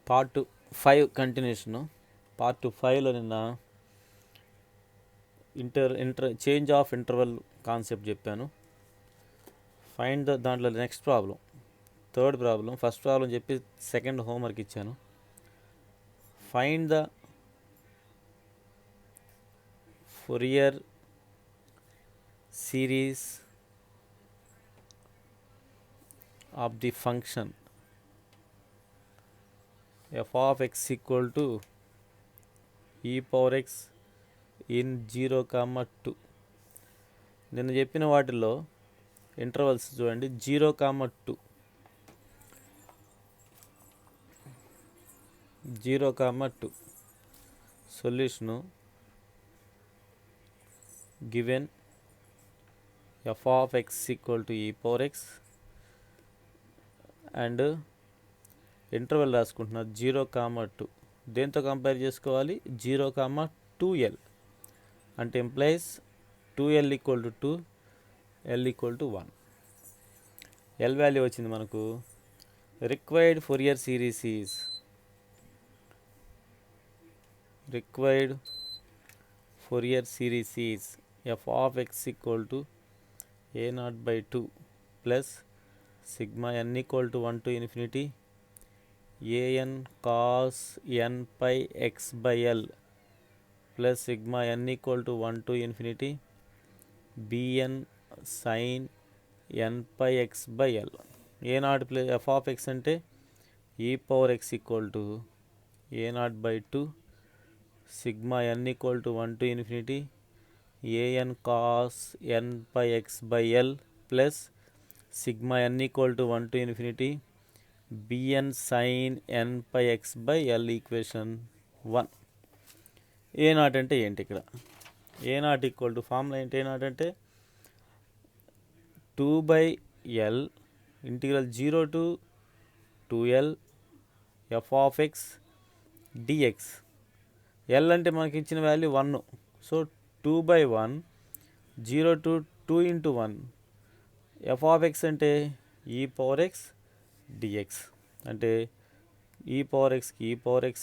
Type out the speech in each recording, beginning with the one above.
Part 5 continuation. Part 5లో నిన్న change of interval concept చెప్పాను. Find దాంట్లో next problem, third problem. First problem చెప్పి second homework ఇచ్చాను. Find the Fourier series of the function f of x equal to e power x in 0, 2. నిన్న చెప్పిన వాటిల్లో intervals చూడండి, 0, 2, 0, 2. Solution given f of x equal to e power x and interval రాసుకుంటున్నా 0, 2. దేంతో compare చేసుకోవాలి? 0, 2l అంటే implies 2l equal to 2, l equal to 1. L value వచ్చింది మనకు. Required Fourier series is f of x equal to a0/2 plus sigma n equal to 1 to infinity an cos n pi x by l plus sigma n equal to 1 to infinity bn sin n pi x by l. a0 plus f of x అంటే e power x equal to a0/2 sigma n equal to 1 to infinity an cos n pi x by l plus sigma n equal to 1 to infinity bn sin n pi x by l equation 1. a0 అంటే ఏంటి? ఇక్కడ a0 equal to formula ఏంటి? a0 అంటే 2/l integral 0 to 2l f of x dx. l అంటే మనకి ఇచ్చిన value 1, so 2/1 0 to 2 into 1 f of x అంటే e power x dx. అంటే e power xకి e power x,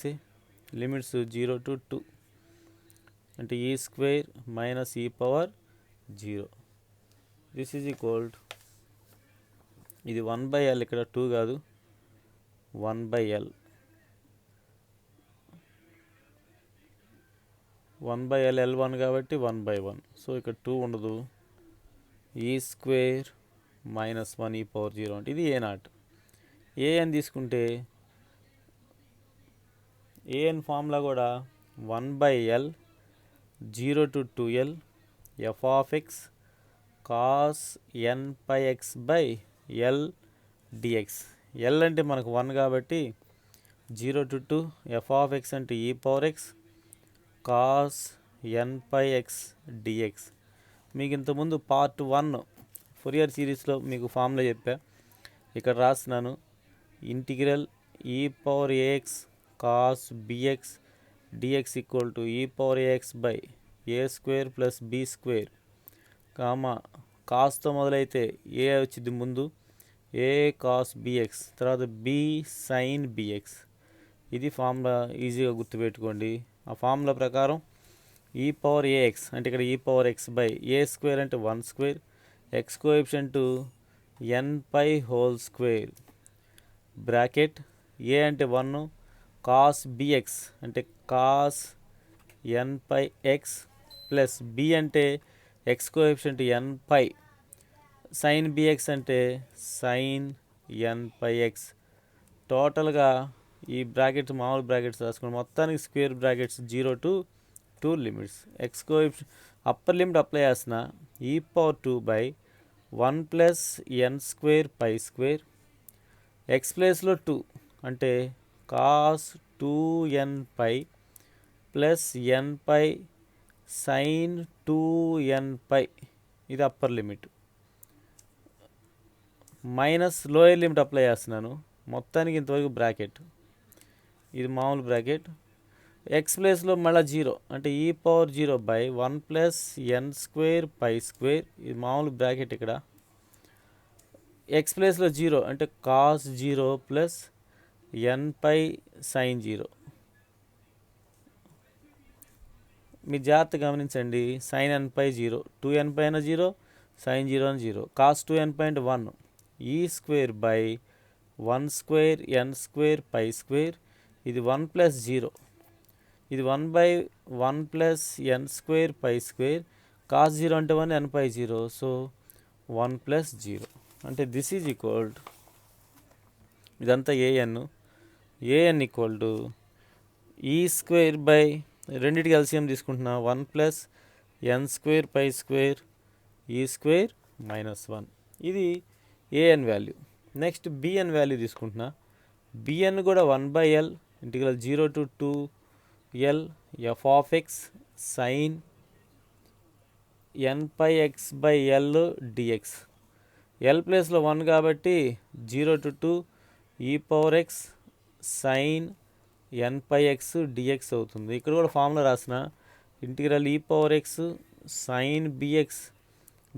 limits 0 to 2 అంటే e square minus e power 0. This is equal to, ఇది 1/l, ఇక్కడ 2 కాదు, 1/l 1/l L1 కాబట్టి 1/1. So ఇక్కడ 2 ఉండదు. ఈ స్క్వేర్ మైనస్ 1 e పవర్ 0 అంటే ఇది a0. an తీసుకుంటే an ఫార్ములా కూడా 1/l 0 to 2l f of x cos n pi x by l dx. l అంటే మనకు 1 కాబట్టి 0 to 2 f of x అంటే e power x cos n pi x dx. మీకు ఇంతకుముందు పార్ట్ 1 ఫోరియర్ సిరీస్లో మీకు ఫార్ములా చెప్పా, ఇక్కడ రాస్తున్నాను. Integral e power ax cos bx dx equal to e power ax by a square plus b square, కాస్తో మొదలైతే ఏ వచ్చింది ముందు, a cos bx, తర్వాత b sin bx. ఇది ఫార్ములా, ఈజీగా గుర్తుపెట్టుకోండి. ఆ ఫార్ములా ప్రకారం e పవర్ ax అంటే ఇక్కడ e power x by a square అంటే 1 square, x coefficient n pi whole square, bracket a అంటే 1, cos bx అంటే cos n pi x plus b అంటే x coefficient n pi, sin bx అంటే sin n pi x. టోటల్గా ఈ brackets మామూలు brackets రాసుకోండి. మొత్తానికి square brackets 0 to 2 limits. X coefficient upper limit apply చేసిన e power 2/1 plus n square pi square, X ప్లేస్లో 2 అంటే cos 2n pi plus n pi sin 2n pi, ఇది upper limit. Minus lower limit apply చేస్తున్నాను. మొత్తానికి ఇంతవరకు bracket, ఇది మామూలు bracket. X ప్లేస్లో మళ్ళీ 0 అంటే e power 0/1 plus n square pi square, ఇది మామూలు బ్రాకెట్. ఇక్కడ ఎక్స్ ప్లేస్లో 0 అంటే cos 0 ప్లస్ ఎన్ పై సైన్ 0. మీరు జాగ్రత్త గమనించండి. సైన్ ఎన్ పై 0, 2n పైన 0, సైన్ 0 అని 0. కాస్ 2n పై అంటే 1. E square by 1 square n square pi square. ఇది 1 ప్లస్ 0. ఇది 1 by 1 plus n square pi square. Cos 0 అంటే 1, ఎన్ పై 0. సో 1 ప్లస్ 0 అంటే దిస్ ఈజ్ ఈక్వల్ టు, ఇదంతా a n equal to e square by, రెండింటికి LCM తీసుకుంటున్నా, 1 plus n square pi square e square minus 1. ఇది a n value. Next b n value తీసుకుంటున్నా. B n కూడా 1 by l integral 0 to 2l f of x sine n pi x by l d x. L ప్లేస్లో 1 కాబట్టి 0 to 2 e power x sine n pi x d x అవుతుంది. ఇక్కడ కూడా formula రాసిన, integral e power x sine bx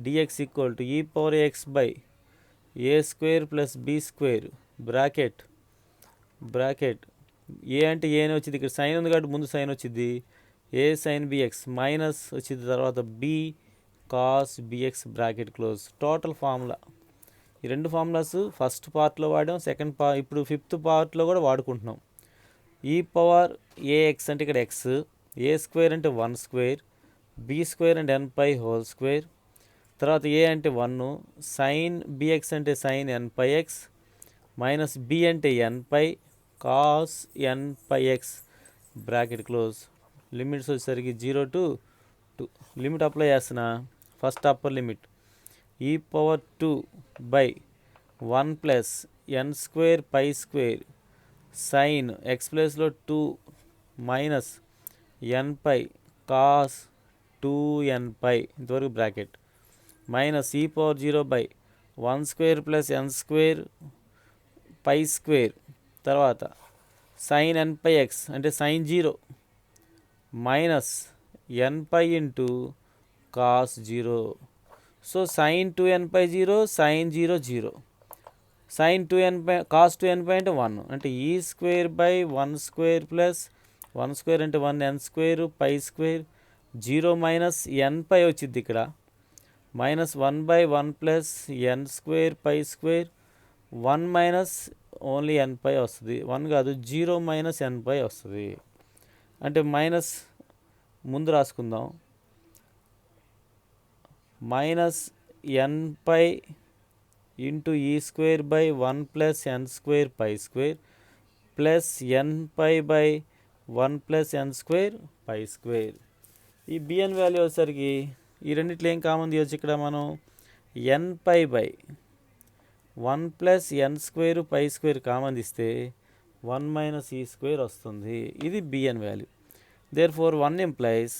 dx equal to e power x by a square plus b square bracket a అంటే a అని వచ్చింది, ఇక్కడ sign ఉంది కాబట్టి ముందు సైన్ వచ్చింది, ఏ సైన్ బిఎక్స్ మైనస్ వచ్చింది, తర్వాత b cos b x bracket close. Total formula. ఈ రెండు ఫార్ములాస్ ఫస్ట్ పార్ట్లో వాడాం, ఇప్పుడు ఫిఫ్త్ పార్ట్లో కూడా వాడుకుంటున్నాం. ఈ పవర్ ఏఎక్స్ అంటే ఇక్కడ ఎక్స్, ఏ స్క్వేర్ అంటే 1 స్క్వేర్, బి స్క్వేర్ అంటే ఎన్ పై హోల్ స్క్వేర్, తర్వాత ఏ అంటే 1, సైన్ బిఎక్స్ అంటే sine n pi x minus b అంటే n pi cos n pi x bracket close. Limits వచ్చేసరికి 0 to 2. లిమిట్ అప్లై చేస్తున్నా. First upper limit e power 2 by 1 plus n square pi square sine x ప్లేస్లో 2 minus n pi cos 2n pi ఇంతవరకు bracket minus e power 0 by 1 square plus n square pi square, తర్వాత sine n pi x అంటే sine 0 minus n pi into cos 0. So sine 2n pi 0 sine 0 0, sine 2n pi cos 2n pi అంటే 1 అంటే e square by 1 square plus 1 square అంటే 1 n square pi square 0 minus n pi వచ్చింది ఇక్కడ minus 1 by 1 plus n square pi square 1 minus only n pi వస్తుంది, 1 కాదు 0 minus n pi వస్తుంది. అంటే minus ముందు రాసుకుందాం, minus n pi into e square by 1 plus n square pi square plus n pi by 1 plus n square pi square. ఈ bn value వచ్చేసరికి ఈ రెండిట్లో ఏం కామన్ తీయవచ్చు, ఇక్కడ మనం n pi by 1 plus n square pi square common తీస్తే 1 minus e square వస్తుంది. ఇది bn value. Therefore 1 implies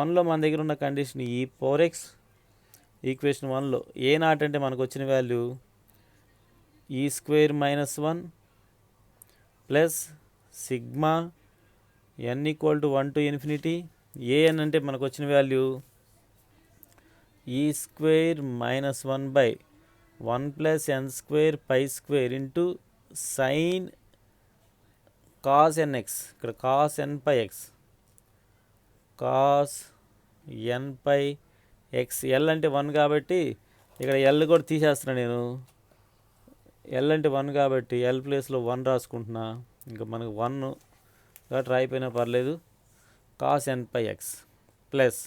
1లో మన దగ్గర ఉన్న condition e power X. Equation 1లో ఏ నాట్ అంటే మనకు వచ్చిన value e square minus 1 plus sigma n equal to 1 to infinity. A n అంటే మనకు వచ్చిన value e square minus 1 by 1 plus n square pi square into sine cos n x, ఇక్కడ cos n pi x, cos n pi x. L అంటే 1 కాబట్టి ఇక్కడ L కూడా తీసేస్తున్నా నేను. L అంటే 1 కాబట్టి ఎల్ ప్లేస్లో 1 రాసుకుంటున్నా. ఇంకా మనకు 1 కాబట్టి రాయిపోయినా పర్లేదు. Cos n pi x plus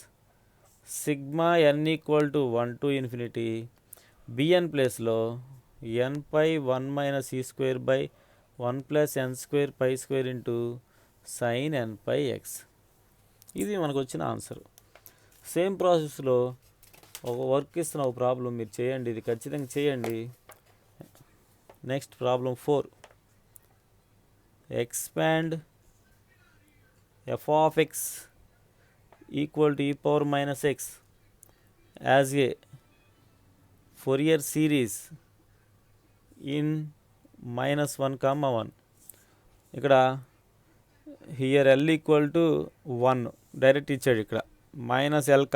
sigma n equal to 1 to infinity. B n ప్లేస్లో n pi 1 minus e square by 1 plus n square pi square into sine n pi x. ఇది మనకు వచ్చిన ఆన్సర్. సేమ్ ప్రాసెస్లో ఒక వర్క్ ఇస్తున్న ఒక problem మీరు చేయండి, ఇది ఖచ్చితంగా చేయండి. Next problem 4. Expand f of x equal to e power minus x as a Fourier series in -1, 1. ఇక్కడ here l equal to 1 direct ఇచ్చాడు, ఇక్కడ మైనస్ ఎల్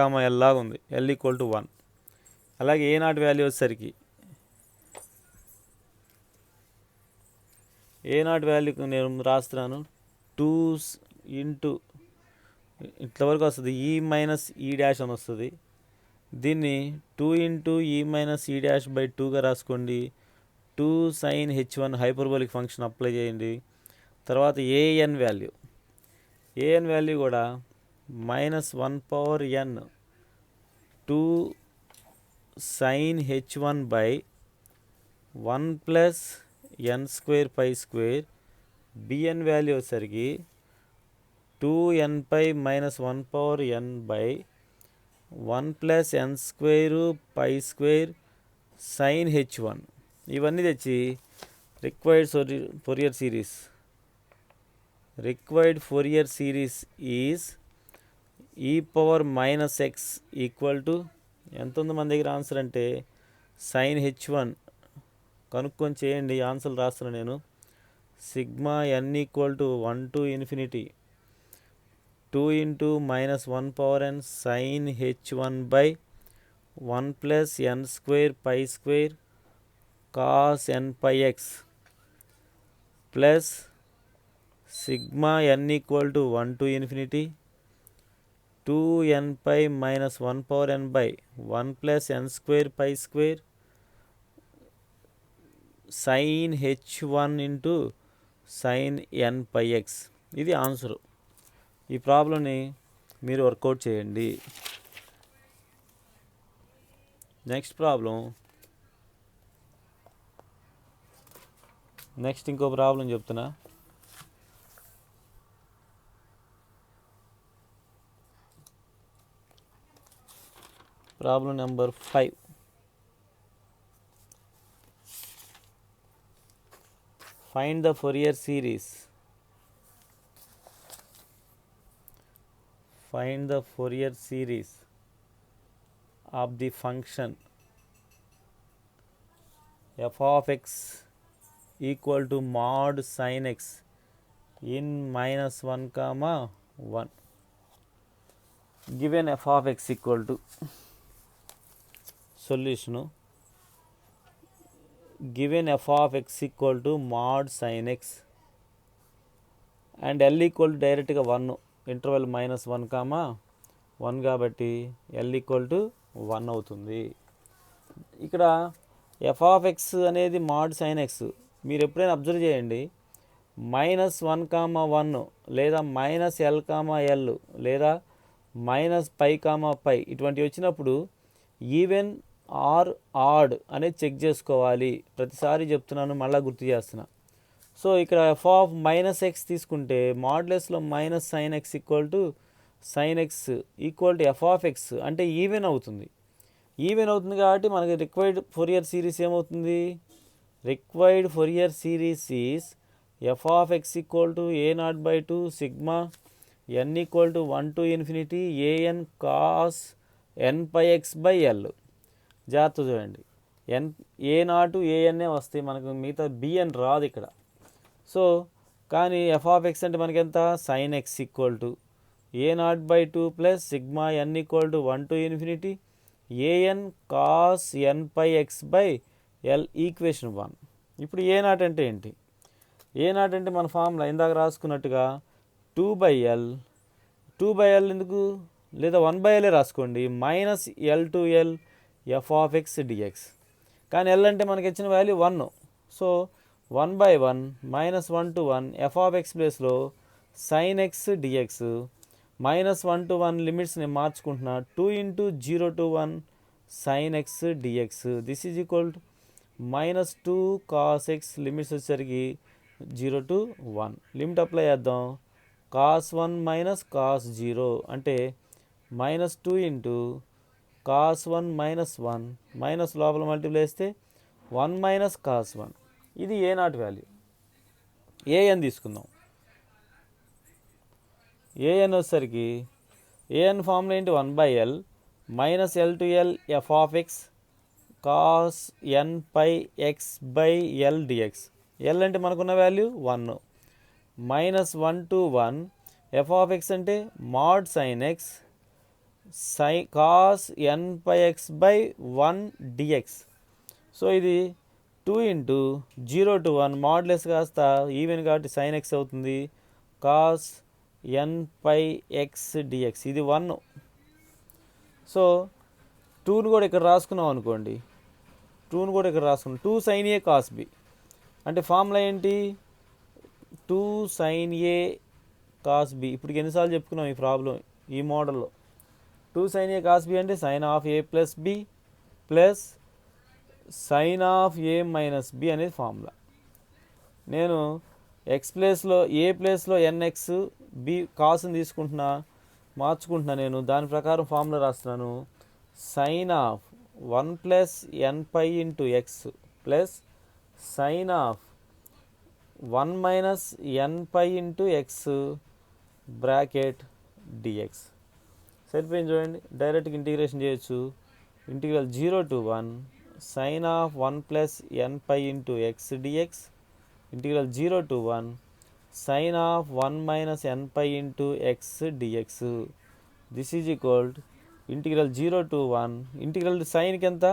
లాగా ఉంది, ఎల్ ఈక్వల్ టు 1. అలాగే ఏ నాట్ వాల్యూ వచ్చేసరికి ఏ నాట్ వాల్యూకి నేను రాస్తున్నాను 2 ఇంటూ ఇట్లవరకు వస్తుంది ఈ మైనస్ ఈ డాష్ అని వస్తుంది. దీన్ని 2 ఇంటూ ఈ మైనస్ ఈ డాష్ బై 2గా రాసుకోండి. 2 sin h1 hyperbolic function apply చేయండి. తర్వాత ఏఎన్ వాల్యూ కూడా -1/n 2 sin h1 by 1 plus n square pi square. B n value వచ్చేసరికి 2n pi -1/n by 1 plus n square pi square sine h1. ఇవన్నీ తెచ్చి required Fourier series is e⁻x equal to ఎంత ఉంది మన దగ్గర answer అంటే sign h1 కనుక్కొని చేయండి. ఆన్సర్లు రాస్తున్నాను నేను. Sigma n equal to 1 to infinity 2 into -1/n sine h1 by 1 plus n square pi square cos n pi x plus sigma n equal to 1 to infinity 2n pi -1/n by 1 plus n square pi square sine h1 into sine n pi x. ఇది answer. ఈ ప్రాబ్లంని మీరు work out చేయండి. Next ఇంకో problem చెప్తున్నా. Problem number 5. Find the Fourier series. Find the Fourier series of the function f of x equal to mod sin x in -1, 1. Given f of x equal to solution. Given f of x equal to mod sin x and L equal to డైరెక్ట్గా 1 interval -1, 1 కాబట్టి L equal to 1 అవుతుంది. ఇక్కడ f of x అనేది mod sin x మీరు ఎప్పుడైనా observe చేయండి. -1, 1 లేదా -L, L లేదా -π, ఇటువంటివి వచ్చినప్పుడు ఈవెన్ ఆర్ ఆడ్ అనేది చెక్ చేసుకోవాలి. ప్రతిసారి చెప్తున్నాను, మళ్ళీ గుర్తు చేస్తున్నా. సో ఇక్కడ f ఆఫ్ -x తీసుకుంటే మాడ్యులస్లో -sin x equal to sin x equal to f of x అంటే ఈవెన్ అవుతుంది కాబట్టి మనకి రిక్వైర్డ్ ఫోరియర్ సిరీస్ ఏమవుతుంది? Required Fourier series is f of x equal to a0/2 sigma n equal to 1 to infinity an cos n pi x by l. జాగ్రత్త చూడండి, a0 an వస్తాయి మనకు, మిగతా bn రాదు ఇక్కడ. సో కానీ f ఆఫ్ x అంటే మనకి ఎంత? sin x equal to a0/2 plus sigma n equal to 1 to infinity an cos n pi x by l equation 1. ఇప్పుడు a0 అంటే ఏంటి? a0 అంటే మన ఫార్ములా ఇందాక రాసుకున్నట్టుగా 2/l ఎందుకు, లేదా 1/l రాసుకోండి, -l to l f of x dx. కానీ l అంటే మనకి ఇచ్చిన value 1. So 1/1 -1 to 1 f of x ప్లేస్లో sin x dx. -1 to 1 limits నేను మార్చుకుంటున్నా, 2 into 0 to 1 sin x dx. This is equal to -2 cos x limits వచ్చేసరికి 0 to 1. Limit apply చేద్దాం. cos 1 minus cos 0 అంటే -2 into cos 1 -1 minus లోపల multiply చేస్తే 1 minus cos 1. ఇది a0 value. an తీసుకుందాం. an వచ్చేసరికి an formula ఏంటి? 1/l -l to l f of x cos n pi x by l dx. l అంటే మనకున్న value 1. -1 to 1 f of x అంటే mod sin x cos n pi x by 1 dx. So ఇది 2 into 0 to 1 modulus కాస్త even కాబట్టి sine x అవుతుంది. Cos n pi x d x ఇది 1. So 2ని కూడా ఇక్కడ రాసుకున్నాం అనుకోండి, 2ని కూడా ఇక్కడ రాసుకున్నాం. 2 సైన్ ఏ కాస్ బి అంటే ఫార్ములా ఏంటి? 2 సైన్ ఏ కాస్ బి. ఇప్పటికి ఎన్నిసార్లు చెప్పుకున్నాం ఈ ప్రాబ్లం ఈ మోడల్లో. 2 సైన్ ఏ కాస్ బి అంటే sine of a plus b plus sine of a minus b అనేది ఫార్ములా. నేను ఎక్స్ ప్లేస్లో ఏ ప్లేస్లో ఎన్ఎక్స్ బి కాస్ని తీసుకుంటున్నా, మార్చుకుంటున్నా. నేను దాని ప్రకారం ఫార్ములా రాస్తున్నాను. Sine of 1 plus n pi into x plus sine of 1 minus n pi into x bracket dx. సరిపోయింది చూడండి, డైరెక్ట్గా ఇంటిగ్రేషన్ చేయొచ్చు. Integral 0 to 1 sine of 1 plus n pi into x dx integral 0 to 1 sine of 1 minus n pi into x dx. This is equal integral 0 to 1 integral సైన్కి ఎంత?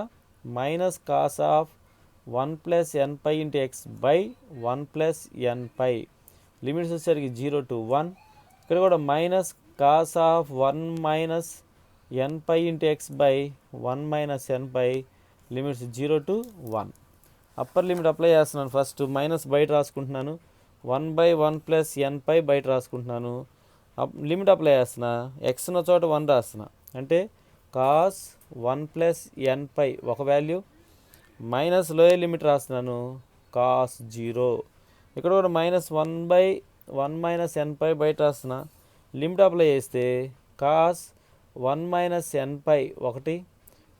Minus cos of 1 plus n pi into x by 1 plus n pi. Limits వచ్చేసరికి 0 to 1. ఇక్కడ కూడా minus cos of 1 minus n pi into x by 1 minus n pi. Limits 0 to 1. Upper limit apply చేస్తున్నాను. First minus బయట రాసుకుంటున్నాను. 1 by 1 plus n pi బయట రాసుకుంటున్నాను. Limit apply చేస్తున్నా. X ఉన్న చోట 1 రాస్తున్నా. అంటే కాస్ 1 ప్లస్ ఎన్ పై ఒక వాల్యూ మైనస్ లోయర్ లిమిట్ రాస్తున్నాను కాస్ 0. ఇక్కడ కూడా minus 1 by 1 minus n pi బయట రాస్తున్నా. లిమిట్ అప్లై చేస్తే కాస్ 1 మైనస్ ఎన్ పై 1,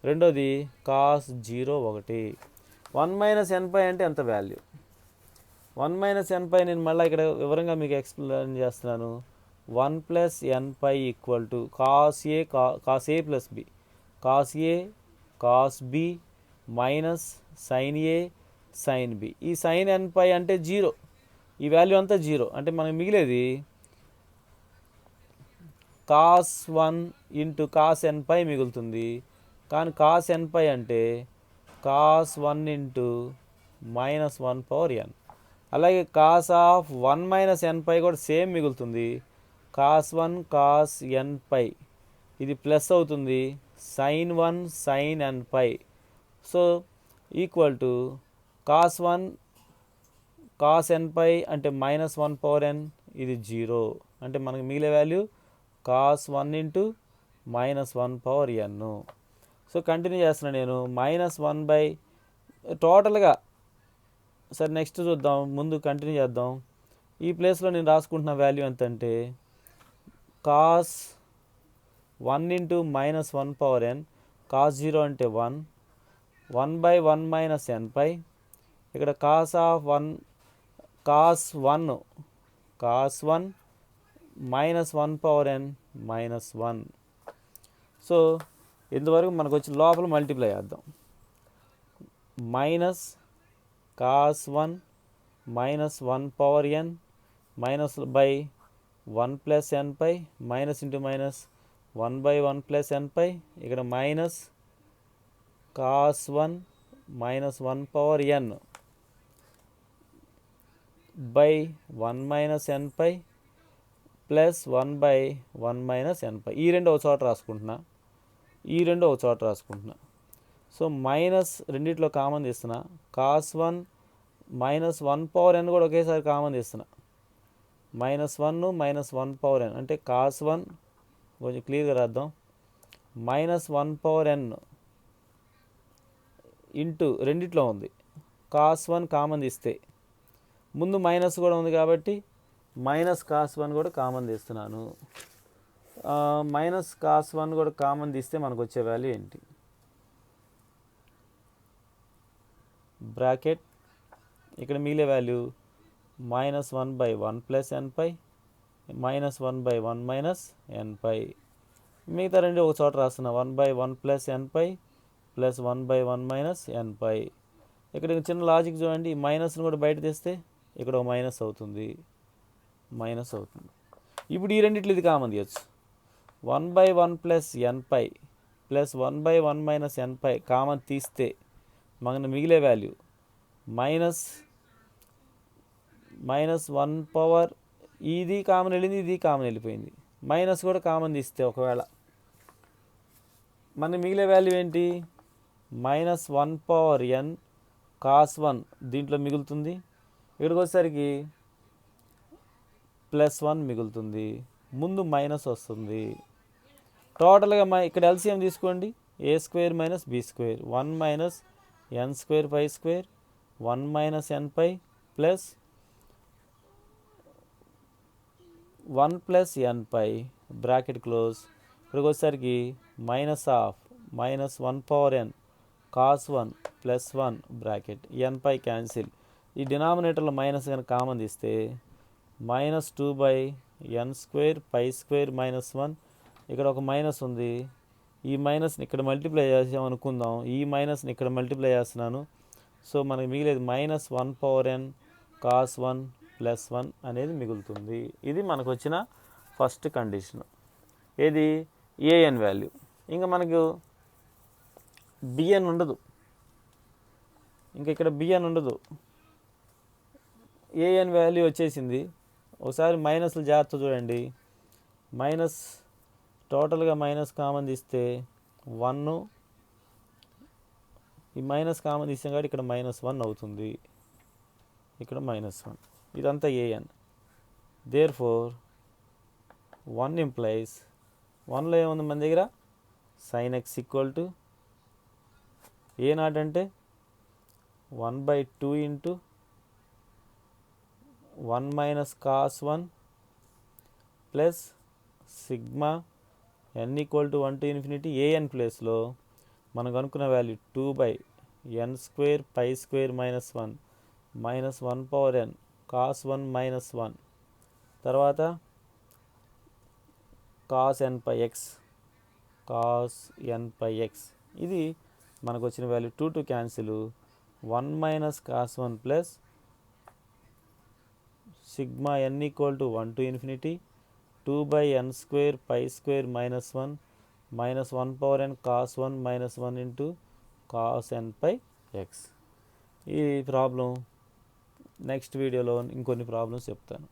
రెండోది కాస్ 0 1. 1 మైనస్ ఎన్ పై అంటే ఎంత వాల్యూ? 1 మైనస్ ఎన్ పై నేను మళ్ళీ ఇక్కడ వివరంగా మీకు ఎక్స్ప్లెయిన్ చేస్తున్నాను. 1 plus n pi equal to cos a plus b, cos a cos b minus sine a sine b. ఈ సైన్ ఎన్ పై అంటే 0, ఈ వాల్యూ అంతా 0. అంటే మనకు మిగిలేది cos 1 into cos n pi మిగులుతుంది. కానీ కాస్ ఎన్ పై అంటే cos 1 into minus 1 power n. అలాగే cos of 1 minus n pi కూడా సేమ్ మిగులుతుంది. కాస్ 1 కాస్ ఎన్ పై ఇది ప్లస్ అవుతుంది. Sine 1 sine n pi. So equal to cos 1 cos n pi అంటే minus 1 power ఎన్, ఇది 0. అంటే మనకు మిగిలే value cos 1 into minus 1 power n. So continue చేస్తున్నాను నేను. మైనస్ 1 బై టోటల్గా. సరే నెక్స్ట్ చూద్దాం, ముందు కంటిన్యూ చేద్దాం. ఈ ప్లేస్లో నేను రాసుకుంటున్న వాల్యూ ఎంత అంటే cos 1 into minus 1 power n. Cos 0 అంటే 1, 1 బై 1 మైనస్ ఎన్ పై. ఇక్కడ cos of 1 cos 1 minus 1 power n minus 1. So ఇంతవరకు మనకు వచ్చి లోపల మల్టిప్లై చేద్దాం. Minus cos 1 minus 1 power n minus by 1 plus n pi, minus into minus 1 by 1 plus n pi. ఇక్కడ minus cos 1 minus 1 power n by 1 minus n pi plus 1 by 1 minus n pi. ఈ రెండు ఒక చోట రాసుకుంటున్నా, ఈ రెండు ఒక చోట రాసుకుంటున్నా. సో మైనస్ రెండిట్లో కామన్ తీస్తున్నా. కాస్ 1 మైనస్ 1 పవర్ ఎన్ కూడా ఒకేసారి కామన్ తీస్తున్నా. మైనస్ 1 మైనస్ 1 పవర్ ఎన్ అంటే కాస్ 1 కొంచెం క్లియర్గా రాద్దాం. మైనస్ 1 పవర్ ఎన్ ఇంటూ రెండిట్లో ఉంది. కాస్ 1 కామన్ తీస్తే ముందు మైనస్ కూడా ఉంది కాబట్టి మైనస్ కాస్ 1 కూడా కామన్ తీస్తున్నాను. మైనస్ కాస్ 1 కూడా కామన్ తీస్తే మనకు వచ్చే వాల్యూ ఏంటి? బ్రాకెట్ ఇక్కడ మిగిలే value minus 1 by 1 plus n pi minus 1 by 1 minus n pi. మిగతా రెండు ఒక చోట రాస్తున్నా. 1 by 1 plus n pi plus 1 by 1 minus n pi. ఇక్కడ చిన్న లాజిక్ చూడండి. ఈ మైనస్ని కూడా బయట తెస్తే ఇక్కడ ఒక మైనస్ అవుతుంది. ఇప్పుడు ఈ రెండిట్లు ఇది కామన్ తీయచ్చు. 1 by 1 plus n pi plus 1 by 1 minus n pi common తీస్తే మనకు మిగిలే వాల్యూ మైనస్ 1 పవర్ ఇది కామన్ వెళ్ళింది, ఇది కామన్ వెళ్ళిపోయింది. మైనస్ కూడా కామన్ తీస్తే ఒకవేళ మనకి మిగిలే వాల్యూ ఏంటి? మైనస్ 1 పవర్ ఎన్ కాస్ 1 దీంట్లో మిగులుతుంది. ఇక్కడికి వచ్చేసరికి ప్లస్ 1 మిగులుతుంది. ముందు మైనస్ వస్తుంది. టోటల్గా ఇక్కడ ఎల్సిఎం తీసుకోండి. A square minus b square 1 minus n square pi square 1 minus n pi plus 1 plus n pi bracket close. ఇక్కడికి వచ్చేసరికి minus of minus 1 power n cos 1 plus 1 bracket n pi cancel. ఈ డినామినేటర్లో minus కనుక common తీస్తే minus 2 by n square pi square minus 1. ఇక్కడ ఒక minus ఉంది. ఈ మైనస్ని ఇక్కడ మల్టిప్లై చేసాం అనుకుందాం. ఈ మైనస్ని ఇక్కడ మల్టిప్లై చేస్తున్నాను. సో మనకి మిగిలేదు minus 1 power n cos 1 plus 1 అనేది మిగులుతుంది. ఇది మనకు వచ్చిన ఫస్ట్ కండిషన్. ఏది? An value. ఇంకా మనకు బిఎన్ ఉండదు. ఇంకా ఇక్కడ బిఎన్ ఉండదు. ఏఎన్ వాల్యూ వచ్చేసింది. ఒకసారి మైనస్లు జాగ్రత్త చూడండి. మైనస్ టోటల్గా మైనస్ కామన్ తీస్తే 1, ఈ మైనస్ కామన్ తీసాం కాబట్టి ఇక్కడ మైనస్ 1 అవుతుంది. ఇక్కడ మైనస్ 1. ఇదంతా ఏఎన్. దేర్ ఫోర్ 1 ఇంప్లైస్ 1లో ఏముంది మన దగ్గర? Sine x equal to a naught అంటే 1/2 into 1 minus cos 1 plus sigma n equal to 1 to infinity. An ప్లేస్లో మనం కనుక్కున్న value 2/n square pi square minus 1 minus 1 power n cos 1 minus 1 తర్వాత cos n pi x ఇది మనకు వచ్చిన value. 2 cancel 1 minus cos 1 plus sigma n equal to 1 to infinity 2/n square pi square minus 1 minus 1 power n cos 1 minus 1 into cos n pi x. ఈ problem next వీడియోలో ఇంకొన్ని problems చెప్తాను.